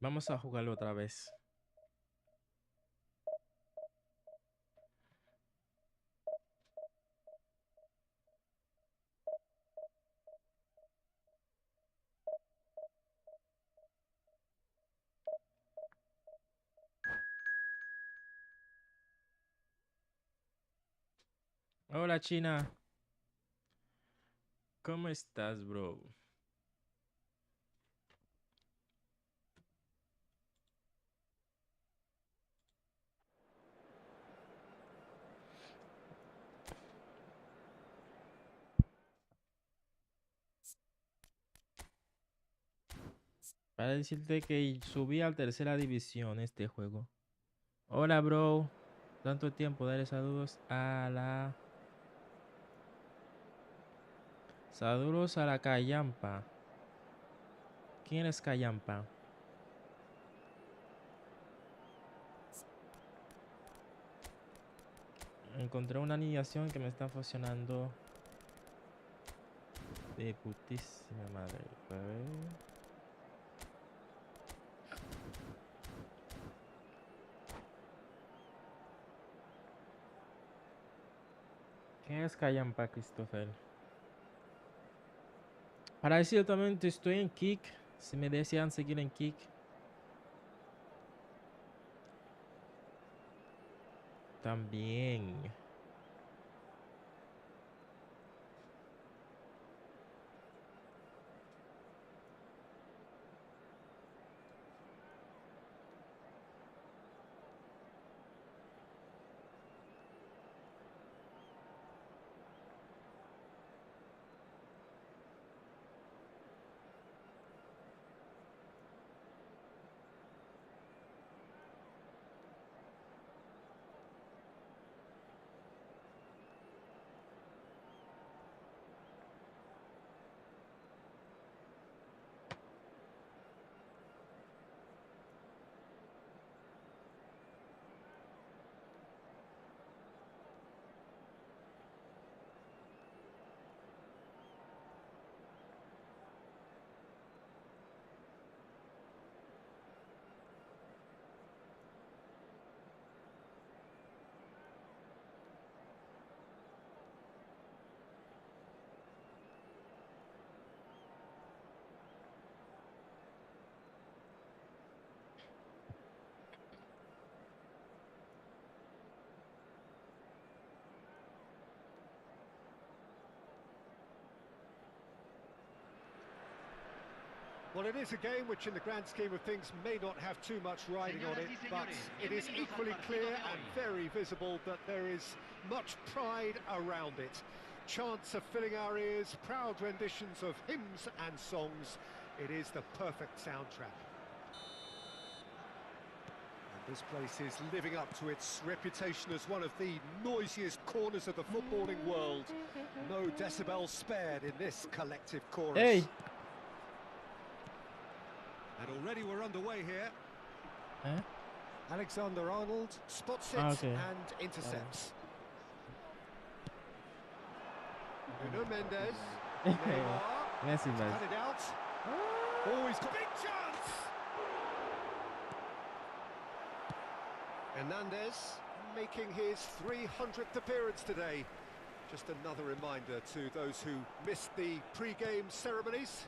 Vamos a jugarlo otra vez. Hola, China. ¿Cómo estás, bro? Para decirte que subí a tercera división este juego. Hola, bro. Tanto tiempo, darle saludos a la... Saludos a la Callampa. ¿Quién es Callampa? Encontré una animación que me está funcionando de putísima madre. A ver. ¿Quién es Callampa, Christopher? Para decir también, estoy en Kick. Si me desean seguir en Kick. También. Well, it is a game which in the grand scheme of things may not have too much riding on it, but it is equally clear and very visible that there is much pride around it. Chants are filling our ears, proud renditions of hymns and songs. It is the perfect soundtrack. And this place is living up to its reputation as one of the noisiest corners of the footballing world. No decibels spared in this collective chorus. Hey. And already we're underway here. ¿Eh? Alexander-Arnold spots it Okay. and intercepts. Nuno Mendes. Neymar. Messi, Cut it out. Oh, he's got big chance! Hernandez making his 300th appearance today. Just another reminder to those who missed the pre-game ceremonies.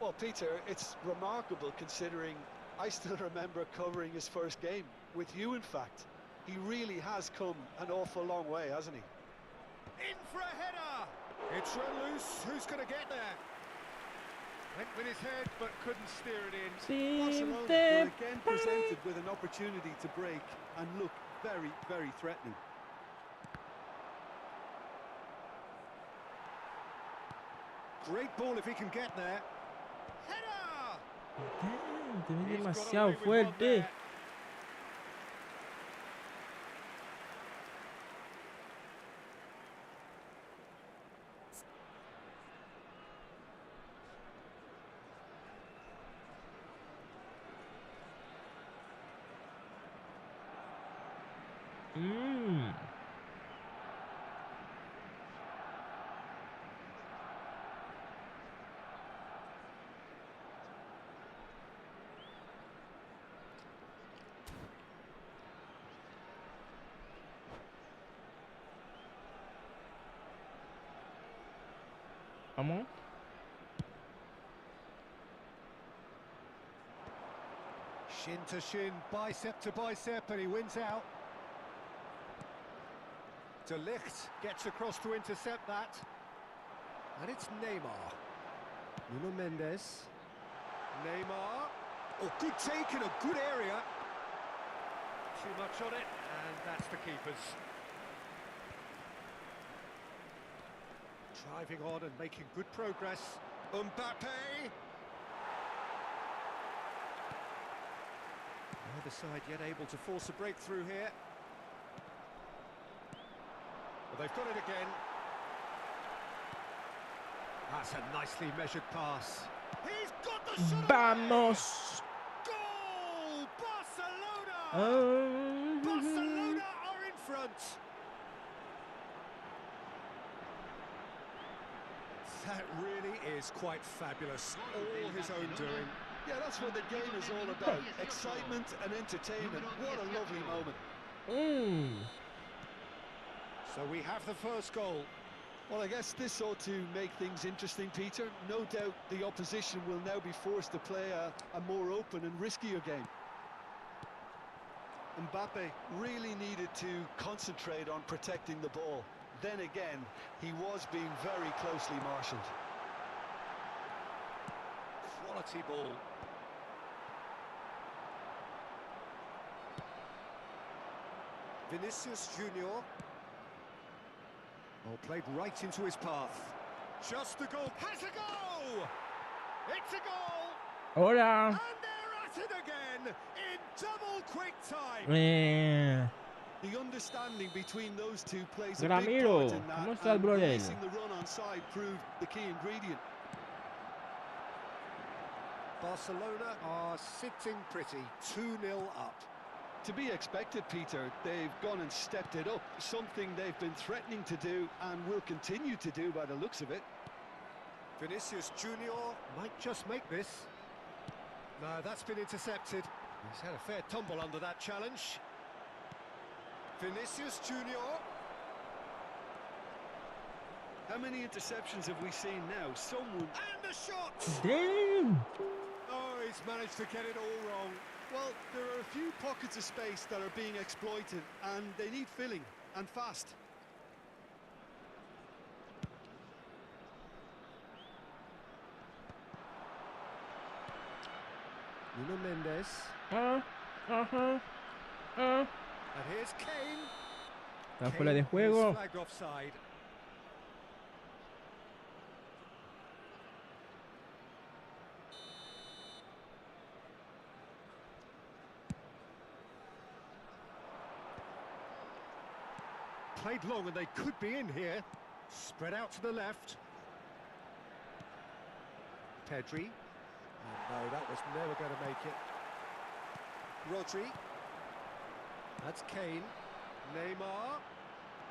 Well, Peter, it's remarkable considering I still remember covering his first game, with you in fact. He really has come an awful long way, hasn't he? In for a header! It's run loose, who's going to get there? Went with his head, but couldn't steer it in. Barcelona were again presented with an opportunity to break and look very, very threatening. Great ball if he can get there. Header! Damn, te vi He's got demasiado away with one fuerte. there. Vamos. Shin to shin, bicep to bicep, and he wins out. De Ligt gets across to intercept that. And it's Neymar. Nuno Mendes. Neymar. Oh, good take in a good area. Too much on it, and that's the keeper's. Driving on and making good progress. Mbappe. Neither side yet able to force a breakthrough here. Well, they've got it again. That's a nicely measured pass. He's got the shot. Vamos. Goal! Barcelona! Barcelona are in front. That really is quite fabulous. All his own doing. Yeah, that's what the game is all about. Excitement and entertainment. What a lovely moment. So we have the first goal. Well, I guess this ought to make things interesting, Peter. No doubt the opposition will now be forced to play a more open and riskier game. Mbappe really needed to concentrate on protecting the ball. Then again, he was being very closely marshalled. Quality ball. Vinicius Junior. Oh, played right into his path. Just a goal. Has a goal! It's a goal! Hola. And they're at it again in double quick time. The understanding between those two plays a big Ramiro, part in ¿cómo that, estás, and brother? releasing the run on side proved the key ingredient. Barcelona are sitting pretty, 2-0 up. To be expected, Peter. They've gone and stepped it up, something they've been threatening to do and will continue to do by the looks of it. Vinicius Junior might just make this. No, that's been intercepted. He's had a fair tumble under that challenge. Vinicius Junior. How many interceptions have we seen now? Someone... And the shot! Damn. Oh, he's managed to get it all wrong. Well, there are a few pockets of space that are being exploited, and they need filling, and fast. Nuno Mendes. And And here's Kane. Está fuera de juego. Flagged offside. Played long and they could be in here. Spread out to the left. Pedri. Oh, no, that was never going to make it. Rodri. That's Kane. Neymar.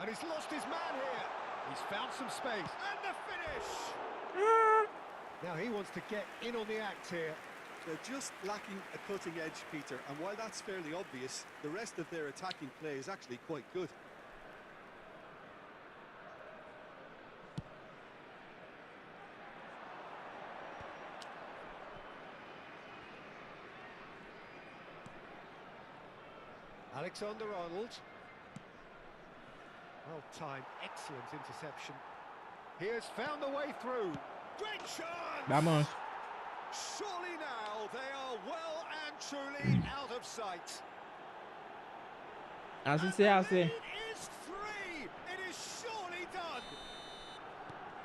And he's lost his man here. He's found some space. And the finish! Now he wants to get in on the act here. They're just lacking a cutting edge, Peter, and while that's fairly obvious, the rest of their attacking play is actually quite good. Alexander-Arnold. Well timed, excellent interception. He has found the way through. Great chance! Vamos. Surely now they are well and truly out of sight. Así And se the hace. lead is 3. It is surely done.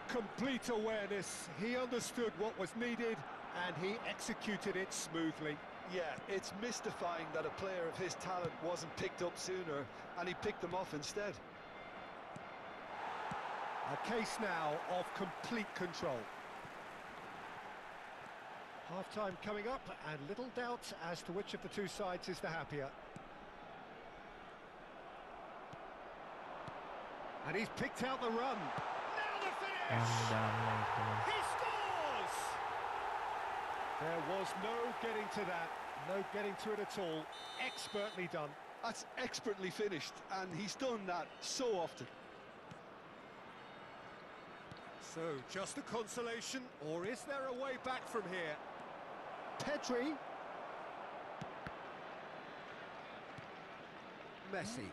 Complete awareness. He understood what was needed and he executed it smoothly. Yeah, it's mystifying that a player of his talent wasn't picked up sooner, and he picked them off instead. A case now of complete control. Half-time coming up, and little doubt as to which of the two sides is the happier. And he's picked out the run. Now the finish! He scores! There was no getting to that, no getting to it at all. Expertly done. That's expertly finished, and he's done that so often. So, just a consolation, or is there a way back from here? Pedri. Messi.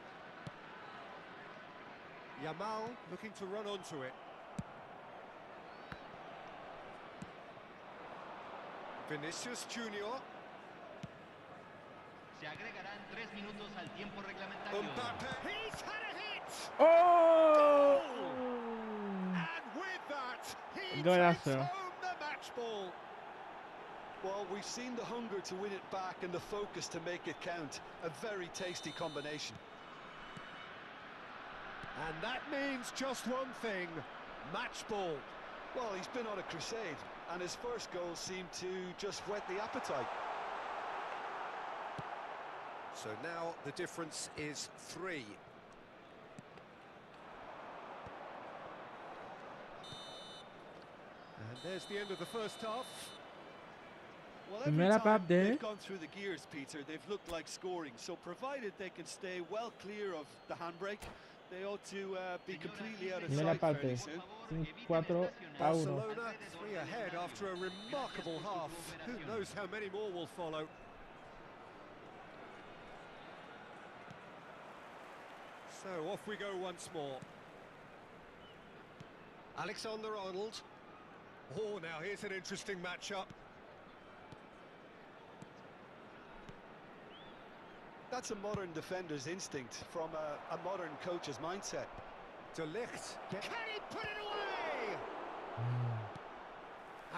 Yamal looking to run onto it. Vinicius Junior. Se agregarán 3 minutos al tiempo reglamentario. Mbappe. He's had a hit! ¡Oh! And with that, he Golazo. takes home the match ball. Well, we've seen the hunger to win it back and the focus to make it count. A very tasty combination. And that means just one thing, match ball. Well, he's been on a crusade, and his first goal seemed to just whet the appetite. So now the difference is 3. And there's the end of the first half. Well, every Primera time parte. they've gone through the gears, Peter, they've looked like scoring. So provided they can stay well clear of the handbrake, they ought to be completely out of Primera sight fairly parte. soon. 4-1. Barcelona 3 ahead after a remarkable half. Who knows how many more will follow. So off we go once more. Alexander-Arnold. Oh, now here's an interesting matchup. That's a modern defender's instinct from a modern coach's mindset. De Ligt. Can he put it away?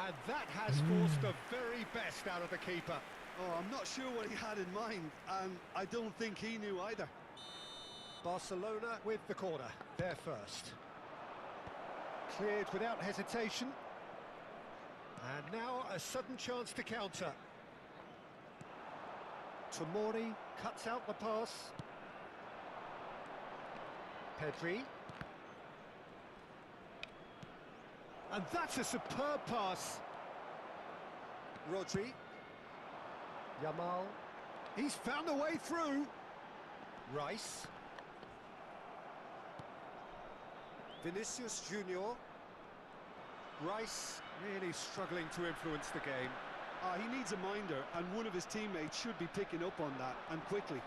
And that has forced the very best out of the keeper. Oh, I'm not sure what he had in mind, and I don't think he knew either. Barcelona with the corner, there first. Cleared without hesitation. And now a sudden chance to counter. Tomori cuts out the pass. Pedri. And that's a superb pass. Rodri. Yamal. He's found a way through. Rice. Vinicius Junior. Rice really struggling to influence the game. He needs a minder, and one of his teammates should be picking up on that, and quickly.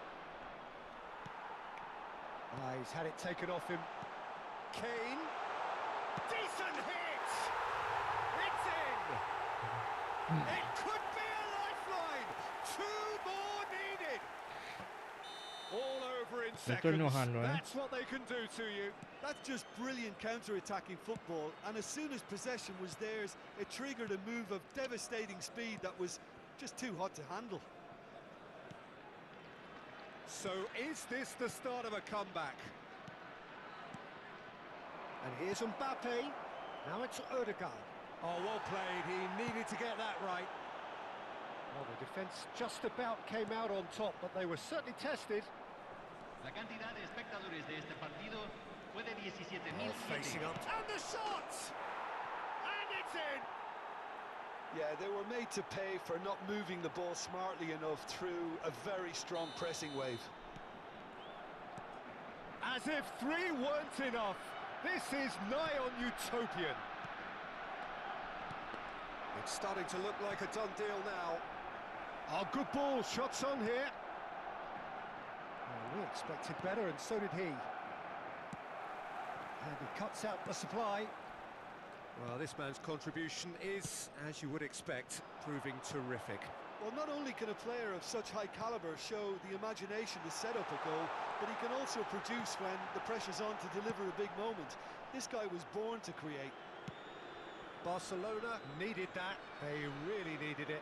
He's had it taken off him. Kane. Decent hit! It's in! It could be a lifeline! 2 more needed! All over in Estoy seconds. enojando, That's what they can do to you. That's just brilliant counter-attacking football, and as soon as possession was theirs, it triggered a move of devastating speed that was just too hot to handle. So is this the start of a comeback? And here's Mbappe. Now it's Odegaard. Oh, well played. He needed to get that right. Well, the defence just about came out on top, but they were certainly tested. La cantidad de espectadores de este partido fue de 17,000. Facing up. And the shot! And it's in! Yeah, they were made to pay for not moving the ball smartly enough through a very strong pressing wave. As if 3 weren't enough. This is nigh on utopian. It's starting to look like a done deal now. Oh, good ball. Shots on here. We expected better, and so did he. And he cuts out the supply. Well, this man's contribution is, as you would expect, proving terrific. Well, not only can a player of such high caliber show the imagination to set up a goal, but he can also produce when the pressure's on to deliver a big moment. This guy was born to create. Barcelona needed that. They really needed it.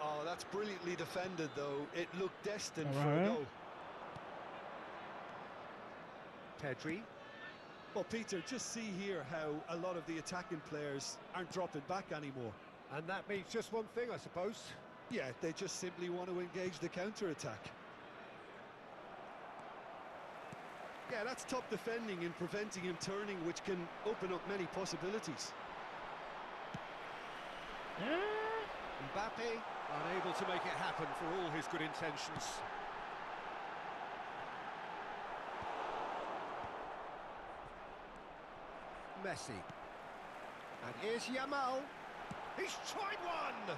Oh, that's brilliantly defended, though. It looked destined for Alright. a goal. Pedri. Well, Peter, just see here how a lot of the attacking players aren't dropping back anymore. And that means just one thing, I suppose. Yeah, they just simply want to engage the counter-attack. Yeah, that's top defending and preventing him turning, which can open up many possibilities. Mbappe, unable to make it happen for all his good intentions. Messi. And here's Yamal. He's tried one.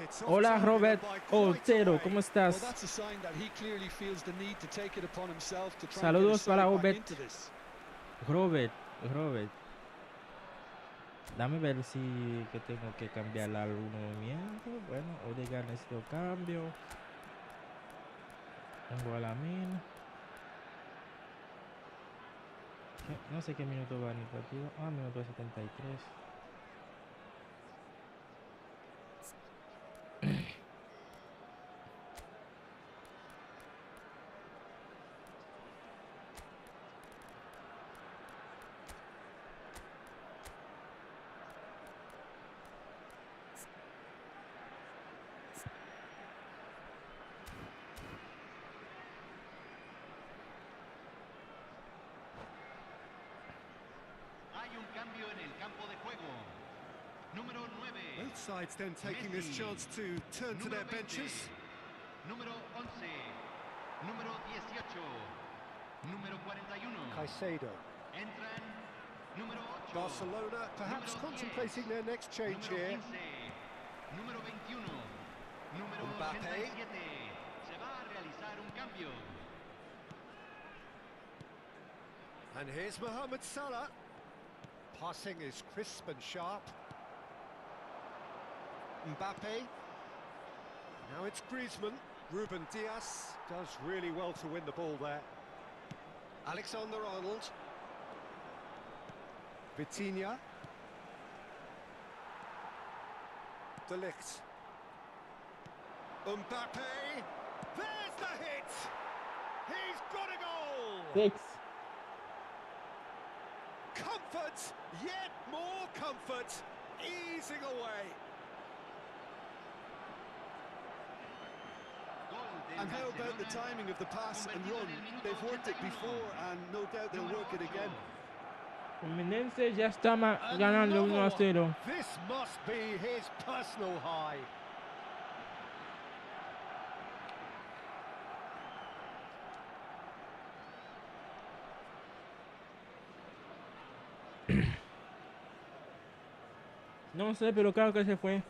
It's off Hola, target Robert by quite a Otero, way. ¿cómo Well, estás? that's a sign that he clearly feels the need to take it upon himself to try and get Saludos his side para back Obed. into this. Robert. Dame ver si que tengo que cambiar algún movimiento. Bueno, Odegaard necesito cambio. Pongo a la min. No sé qué minuto va en el partido. Ah, minuto 73. Hay un cambio en el campo de juego. Número 9. Both sides then taking this chance to turn to their benches. Número 11. Número 18. Número 41. Caicedo. Entran. Número 8. Barcelona perhaps Número 10. contemplating their next change Número here. 15. Número 21. Número Mbappé. 87. Se va a realizar un cambio. And here's Mohamed Salah. Passing is crisp and sharp. Mbappé. Now it's Griezmann. Ruben Diaz does really well to win the ball there. Alexander-Arnold. Vitinha. De Ligt. Mbappé. There's the hit. He's got a goal. 6. Comfort, yet more comfort, easing away. Gol del And how about the Barcelona, timing of the pass and convertido run? en el minuto They've worked it 81. before, and no doubt they'll Número work it 8. again. Fluminense ya está ganando 1 a Another 0. one. This must be his personal high. No sé, pero claro que se fue.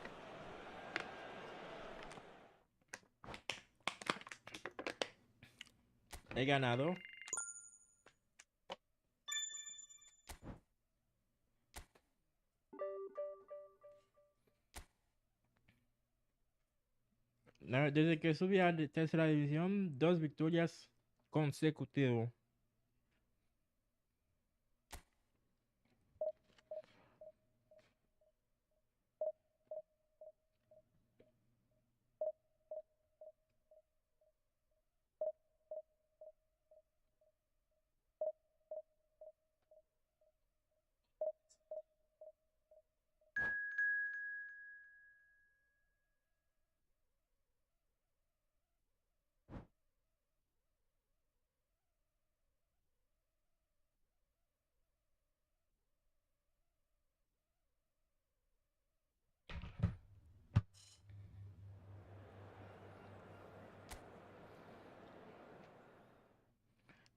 He ganado. Desde que subí a tercera división, 2 victorias consecutivas.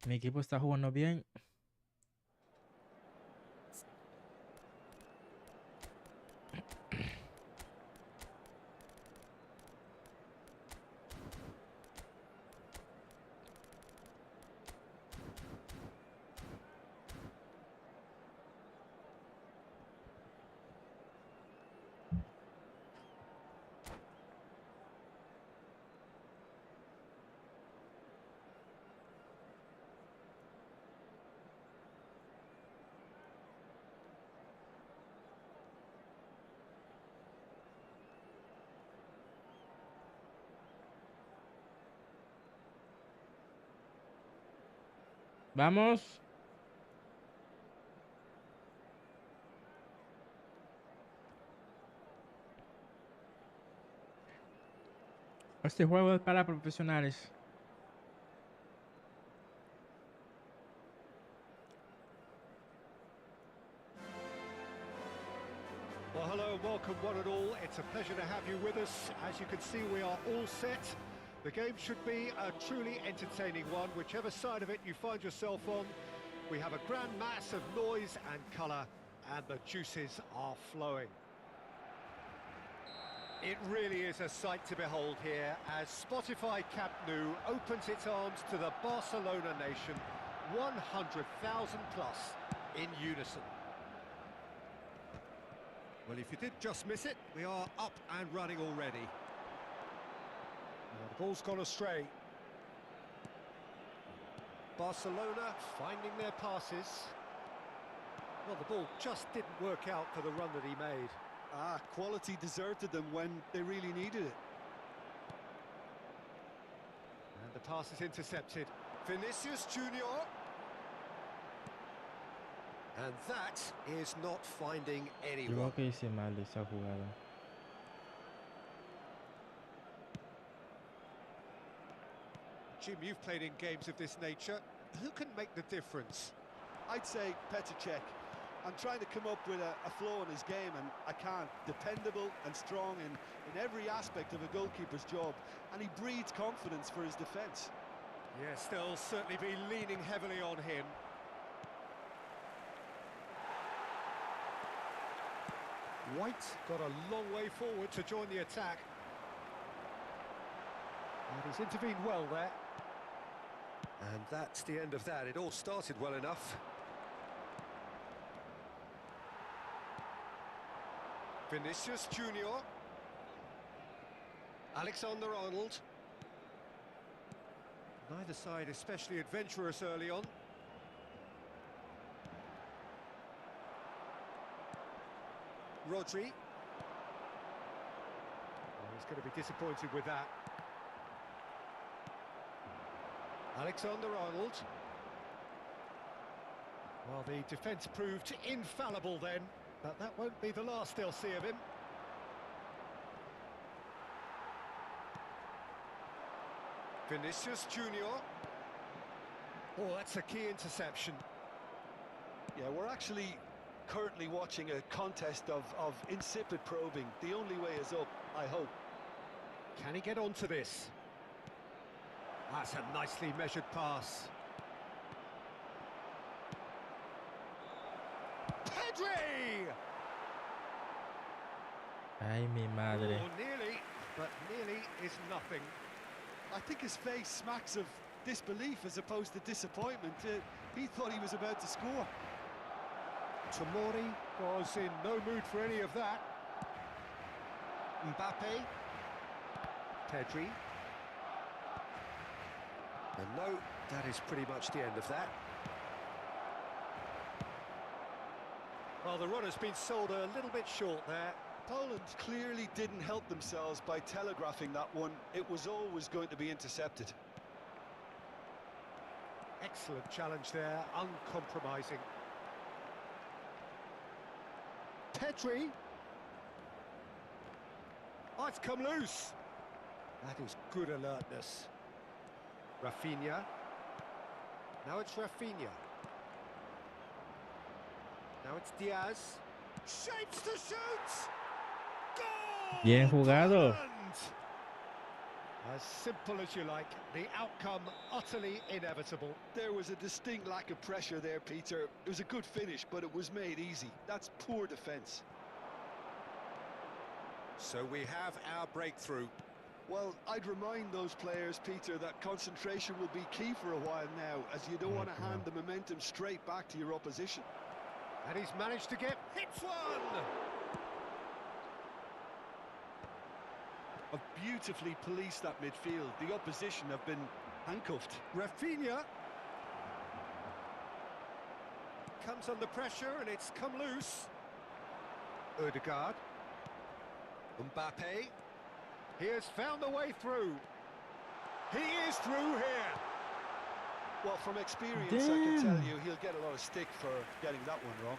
Mi equipo está jugando bien. Vamos. Este juego es para profesionales. Well, hello and welcome one and all. It's a pleasure to have you with us. As you can see, we are all set. The game should be a truly entertaining one, whichever side of it you find yourself on. We have a grand mass of noise and colour, and the juices are flowing. It really is a sight to behold here as Spotify Camp Nou opens its arms to the Barcelona nation, 100,000 plus in unison. Well, if you did just miss it, we are up and running already. Well, the ball's gone astray. Barcelona finding their passes. Well, the ball just didn't work out for the run that he made. Quality deserted them when they really needed it. And the pass is intercepted. Vinicius Junior. And that is not finding Yo anyone. creo que hice mal esa jugada. Jim, you've played in games of this nature. Who can make the difference? I'd say Petr Cech. I'm trying to come up with a flow in his game, and I can't. Dependable and strong in every aspect of a goalkeeper's job, and he breeds confidence for his defence. Yes, they'll certainly be leaning heavily on him. White got a long way forward to join the attack. And he's intervened well there. And that's the end of that. It all started well enough. Vinicius Junior. Alexander-Arnold. Neither side especially adventurous early on. Rodri. Oh, he's going to be disappointed with that. Alexander-Arnold. Well, the defence proved infallible then, but that won't be the last they'll see of him. Vinicius Junior. Oh, that's a key interception. Yeah, we're actually currently watching a contest of insipid probing. The only way is up, I hope. Can he get onto this? That's a nicely measured pass. Pedri! Ay, mi madre. Oh, nearly, but nearly is nothing. I think his face smacks of disbelief as opposed to disappointment. He thought he was about to score. Tomori was in no mood for any of that. Mbappe. Pedri. And no, that is pretty much the end of that. Well, the run has been sold a little bit short there. Poland clearly didn't help themselves by telegraphing that one. It was always going to be intercepted. Excellent challenge there, uncompromising. Pedri. Oh, it's come loose. That is good alertness. Rafinha. Now it's Rafinha. Now it's Diaz. Shapes to shoot! Goal! Bien jugado. Poland! As simple as you like, the outcome utterly inevitable. There was a distinct lack of pressure there, Peter. It was a good finish, but it was made easy. That's poor defence. So we have our breakthrough. Well, I'd remind those players, Peter, that concentration will be key for a while now, as you don't want to hand the momentum straight back to your opposition. And he's managed to get hits one! Have beautifully policed that midfield. The opposition have been handcuffed. Rafinha comes under pressure and it's come loose. Odegaard. Mbappe. He has found a way through. He is through here. Well, from experience, I can tell you he'll get a lot of stick for getting that one wrong.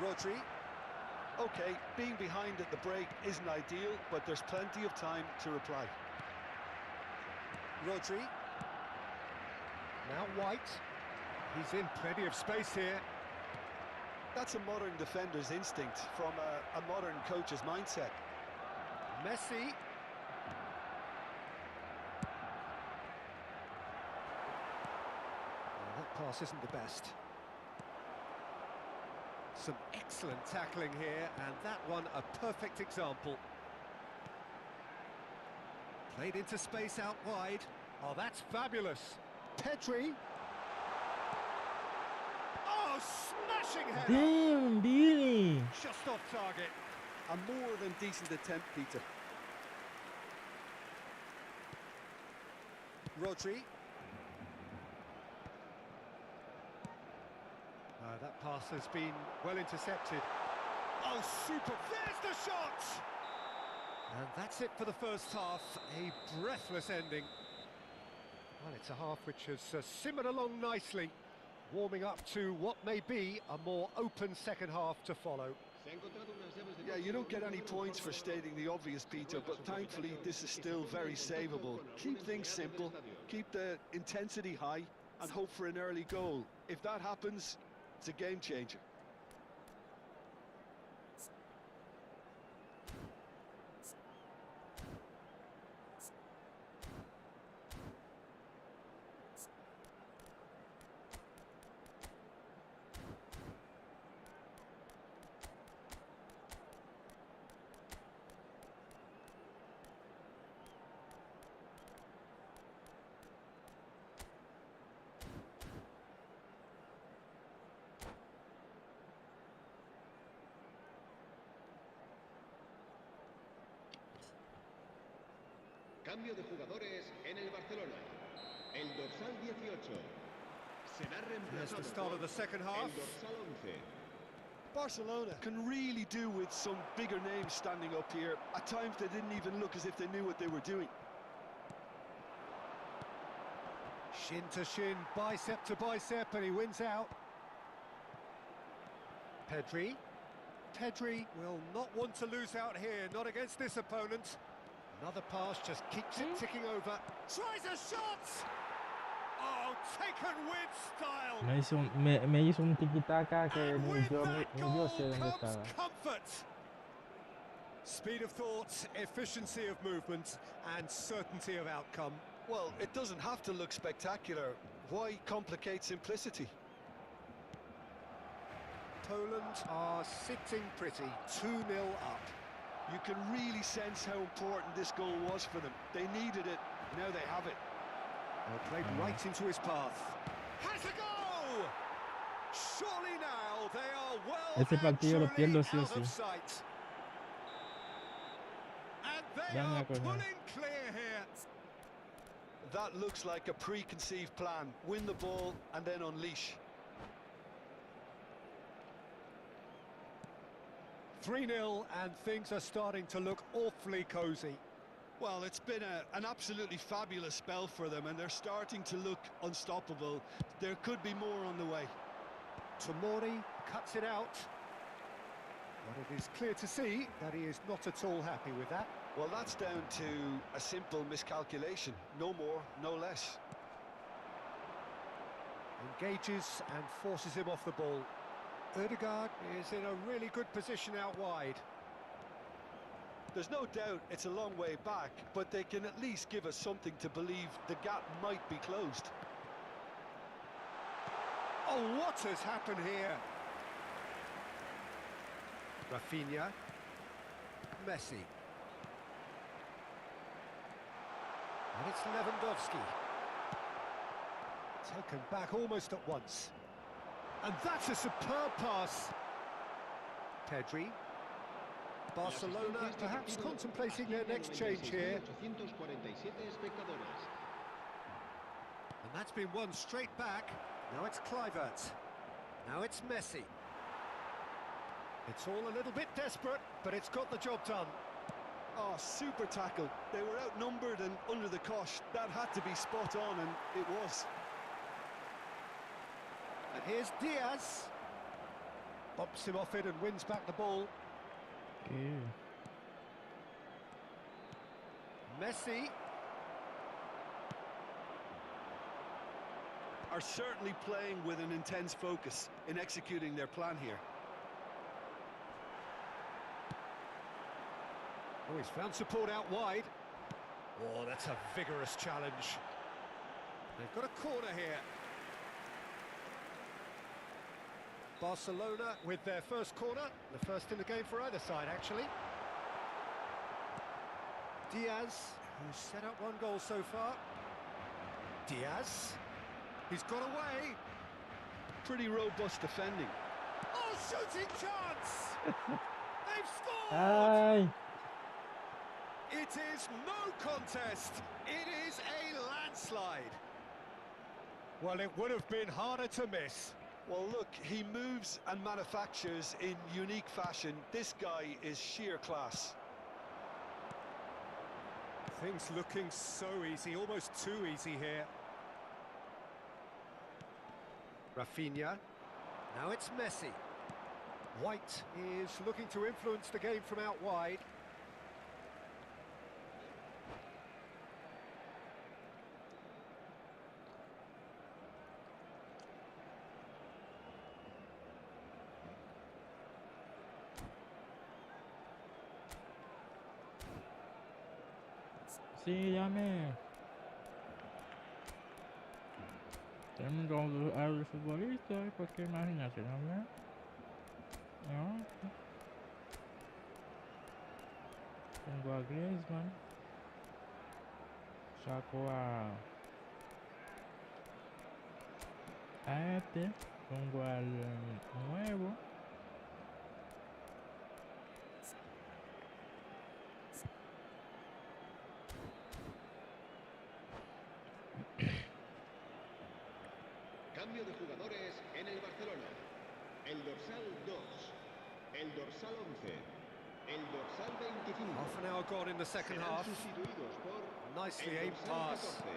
Rodri. Okay, being behind at the break isn't ideal, but there's plenty of time to reply. Rodri. Now White. He's in plenty of space here. That's a modern defender's instinct from a modern coach's mindset. Messi. pass isn't the best. Some excellent tackling here, and that one a perfect example. Played into space out wide. Oh, that's fabulous. Pedri. Oh, smashing header. Damn, Billy. Just off target. A more than decent attempt, Peter. Rodri. That pass has been well intercepted. Oh, super. There's the shot! And that's it for the first half. A breathless ending. Well, it's a half which has simmered along nicely, warming up to what may be a more open second half to follow. Yeah, you don't get any points for stating the obvious, Peter, but thankfully this is still very savable. Keep things simple, keep the intensity high, and hope for an early goal. If that happens, it's a game changer. Cambio de jugadores en el Barcelona. El dorsal 18 será Here's reemplazado the start of the second half. el dorsal 11. Barcelona can really do with some bigger names standing up here. At times they didn't even look as if they knew what they were doing. Shin to shin, bicep to bicep, and he wins out. Pedri. Pedri will not want to lose out here, not against this opponent. Another pass just keeps it ticking over. Tries a shot! Oh, taken with style! Me hizo un tiki-taka que And ni with yo, that ni yo goal sé dónde comes estaba. comfort. Speed of thought, efficiency of movement, and certainty of outcome. Well, it doesn't have to look spectacular. Why complicate simplicity? Poland are sitting pretty, 2-0 up. You can really sense how important this goal was for them. They needed it, now they have it. Well, played right into his path. Has a go! Surely now they are well Ese partido lo and truly pierdo sí o out sí. of sight. And they Dame are a coño. pulling clear here. That looks like a preconceived plan. Win the ball and then unleash. 3-0 and things are starting to look awfully cosy. Well, it's been an absolutely fabulous spell for them, and they're starting to look unstoppable. There could be more on the way. Tomori cuts it out. But it is clear to see that he is not at all happy with that. Well, that's down to a simple miscalculation. No more, no less. Engages and forces him off the ball. Ødegaard is in a really good position out wide. There's no doubt it's a long way back, but they can at least give us something to believe the gap might be closed. Oh, what has happened here? Rafinha. Messi. And it's Lewandowski. Taken back almost at once. And that's a superb pass. Pedri. Barcelona perhaps contemplating their next change here. And that's been won straight back. Now it's Kluivert. Now it's Messi. It's all a little bit desperate, but it's got the job done. Oh, super tackle. They were outnumbered and under the cosh. That had to be spot on, and it was. And here's Diaz. Bumps him off it and wins back the ball. ¿Qué? Messi. Are certainly playing with an intense focus in executing their plan here. Oh, he's found support out wide. Oh, that's a vigorous challenge. They've got a corner here. Barcelona with their first corner, the first in the game for either side, actually. Diaz, who's set up one goal so far. Diaz, he's got away. Pretty robust defending. Oh, shooting chance! They've scored! Ay. It is no contest. It is a landslide. Well, it would have been harder to miss. Well, look, he moves and manufactures in unique fashion. This guy is sheer class. Things looking so easy, almost too easy here. Rafinha. Now it's Messi. White is looking to influence the game from out wide. Sí, llame. Tengo al futbolista, porque imagínate, ¿no? ¿No? Tengo a Griezmann. Saco a este. Pongo al nuevo. Cambio de jugadores en el Barcelona. El dorsal 2, el dorsal 11, el dorsal 25. Half an hour gone in the second Serán half. sustituidos por Nicely el aimed dorsal pass. 14,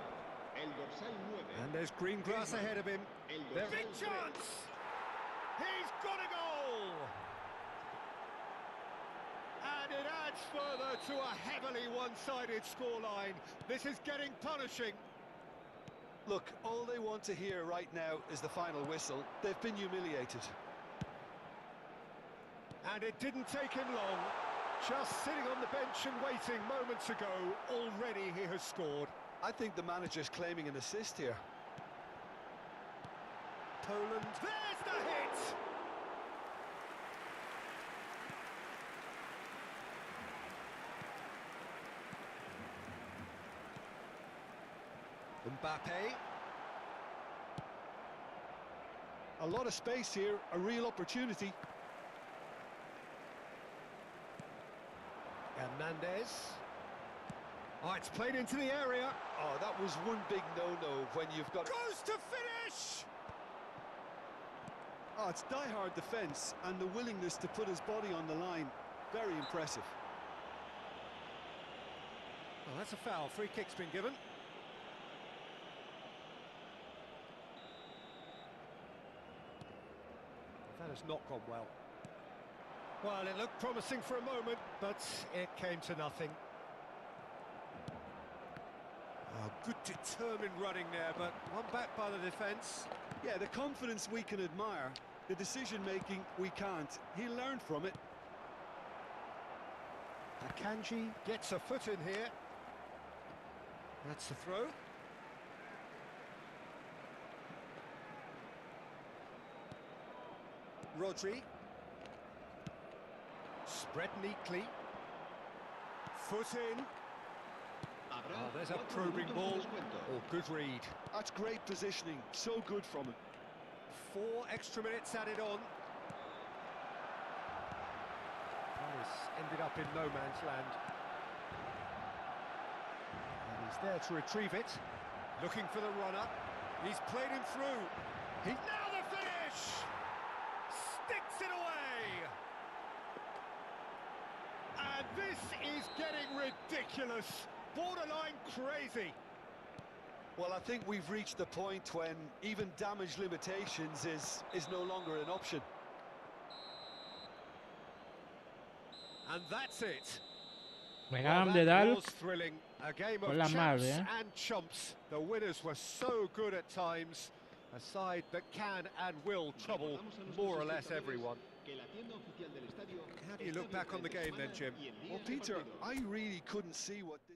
el dorsal 9. And there's green grass ahead of him. El There dorsal big 3. chance! He's got a goal! And it adds further to a heavily one-sided scoreline. This is getting punishing. Look, all they want to hear right now is the final whistle. They've been humiliated. And it didn't take him long. Just sitting on the bench and waiting moments ago, already he has scored. I think the manager's claiming an assist here. Poland, there's the hit! Mbappe. A lot of space here, a real opportunity. Hernandez. Oh, it's played into the area. Oh, that was one big no-no when you've got... Goes to finish! Oh, it's die-hard defence and the willingness to put his body on the line. Very impressive. Well, that's a foul. Free kick's been given. That has not gone well. Well, it looked promising for a moment, but it came to nothing. Oh, good determined running there, but one back by the defence. Yeah, the confidence we can admire, the decision-making we can't. He'll learn from it. Akanji gets a foot in here. That's the throw. Rodri. Spread neatly. Foot in. Oh, there's a probing ball. Oh, good read. That's great positioning. So good from him. 4 extra minutes added on. Paris ended up in no man's land. And he's there to retrieve it. Looking for the runner. He's played him through. Now the finish! Sticks it away! And this is getting ridiculous. Borderline crazy. Well, I think we've reached the point when even damage limitations is no longer an option. And that's it. Me Well, acaban de that dar was thrilling. A game con of la champs madre, ¿eh? and chumps. The winners were so good at times. A side that can and will trouble more or less everyone. How do you look back on the game then, Jim? Well, Peter, I really couldn't see what this...